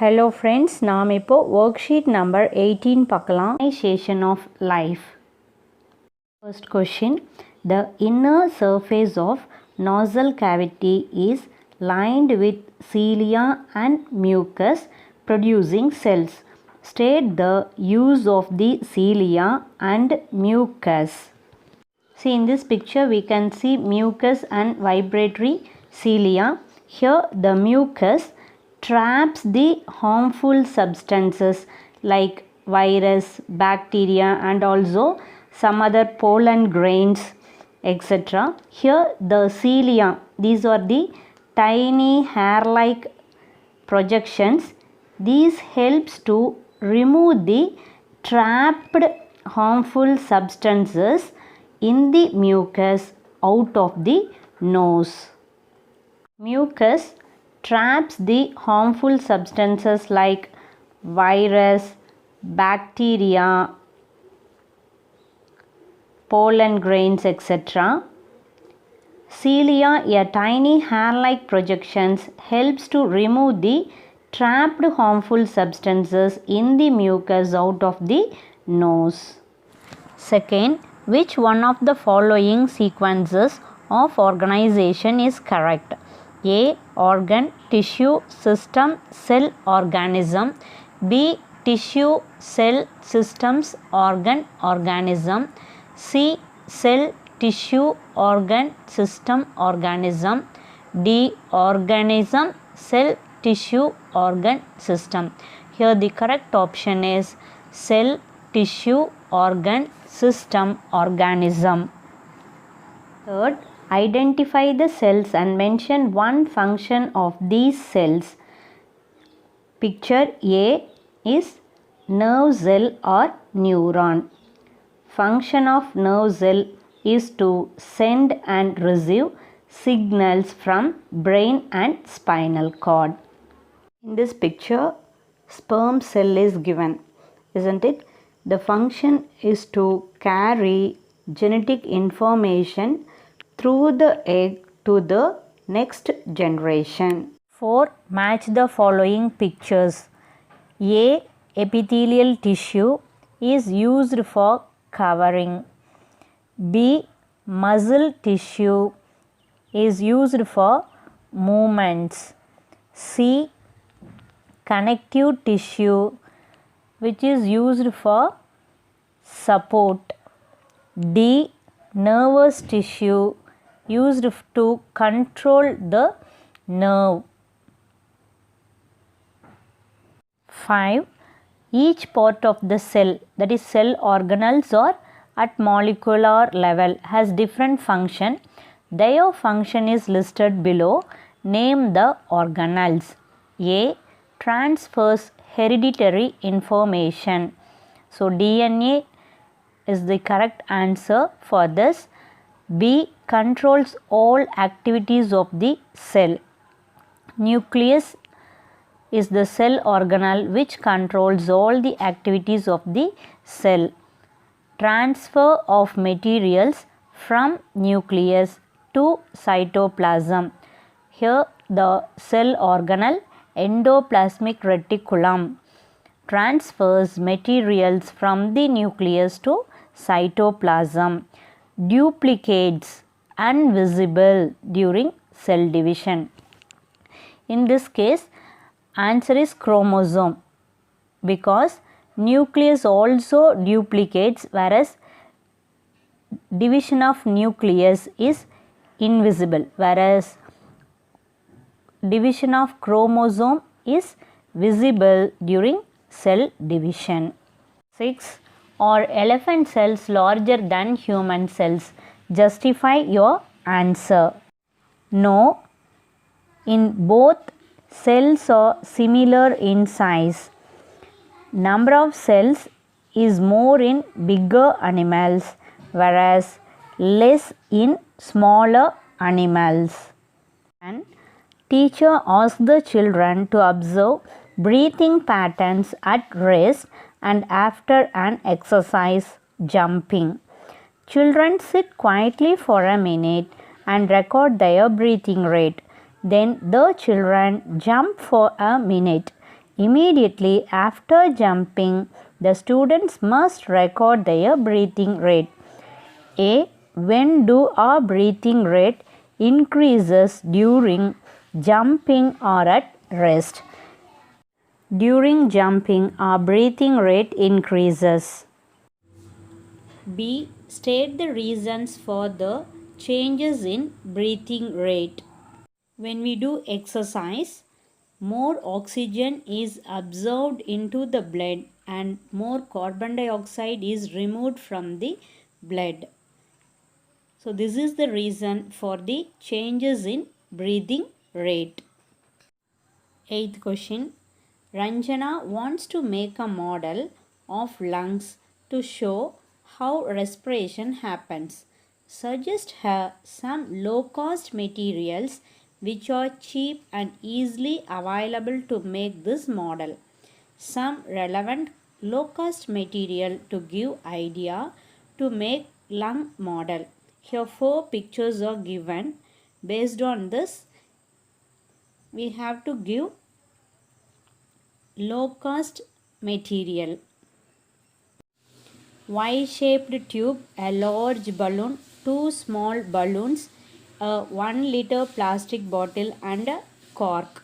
Hello friends, நாம் இப்போ worksheet number 18 பார்க்கலாம். Organization of life. First question. The inner surface of nasal cavity is lined with cilia and mucus producing cells. State the use of the cilia and mucus. See, in this picture we can see mucus and vibratory cilia. Here the mucus traps the harmful substances like virus, bacteria and also some other pollen grains, etc. Here the cilia, these are the tiny hair-like projections. These helps to remove the trapped harmful substances in the mucus out of the nose. Mucus traps the harmful substances like virus, bacteria, pollen grains, etc. Cilia, a tiny hair-like projections, helps to remove the trapped harmful substances in the mucus out of the nose. Second, which one of the following sequences of organization is correct? A. Organ, tissue, system, cell, organism. B. Tissue, cell, systems, organ, organism. C. Cell, tissue, organ, system, organism. D. Organism, cell, tissue, organ, system. Here the correct option is cell, tissue, organ, system, organism. Third, identify the cells and mention one function of these cells. Picture A is nerve cell or neuron. Function of nerve cell is to send and receive signals from brain and spinal cord. In this picture, sperm cell is given, isn't it? The function is to carry genetic information through the egg to the next generation. 4. Match the following pictures. A. Epithelial tissue is used for covering. B. Muscle tissue is used for movements. C. Connective tissue which is used for support. D. Nervous tissue used to control the nerve. 5. Each part of the cell, that is cell organelles or at molecular level, has different function. Their function is listed below. Name the organelles. A. Transfers hereditary information. So DNA is the correct answer for this. B. Controls all activities of the cell. Nucleus is the cell organelle which controls all the activities of the cell. Transfer of materials from nucleus to cytoplasm. Here the cell organelle endoplasmic reticulum transfers materials from the nucleus to cytoplasm. Duplicates invisible during cell division. In this case, answer is chromosome because nucleus also duplicates whereas division of nucleus is invisible, whereas division of chromosome is visible during cell division. 6. Are elephant cells larger than human cells? Justify your answer. No. In both, cells are similar in size. Number of cells is more in bigger animals whereas less in smaller animals. And teacher asked the children to observe breathing patterns at rest and after an exercise jumping. Children sit quietly for a minute and record their breathing rate. Then the children jump for a minute. Immediately after jumping, the students must record their breathing rate. A. When do our breathing rate increases during jumping or at rest? During jumping, our breathing rate increases. B. State the reasons for the changes in breathing rate. When we do exercise, more oxygen is absorbed into the blood and more carbon dioxide is removed from the blood. So this is the reason for the changes in breathing rate. Eighth question. Ranjana wants to make a model of lungs to show how respiration happens. Suggest her some low-cost materials which are cheap and easily available to make this model. Some relevant low-cost material to give idea to make lung model. Here 4 pictures are given. Based on this, we have to give low-cost material. Y-shaped tube, a large balloon, 2 small balloons, a 1 liter plastic bottle and a cork.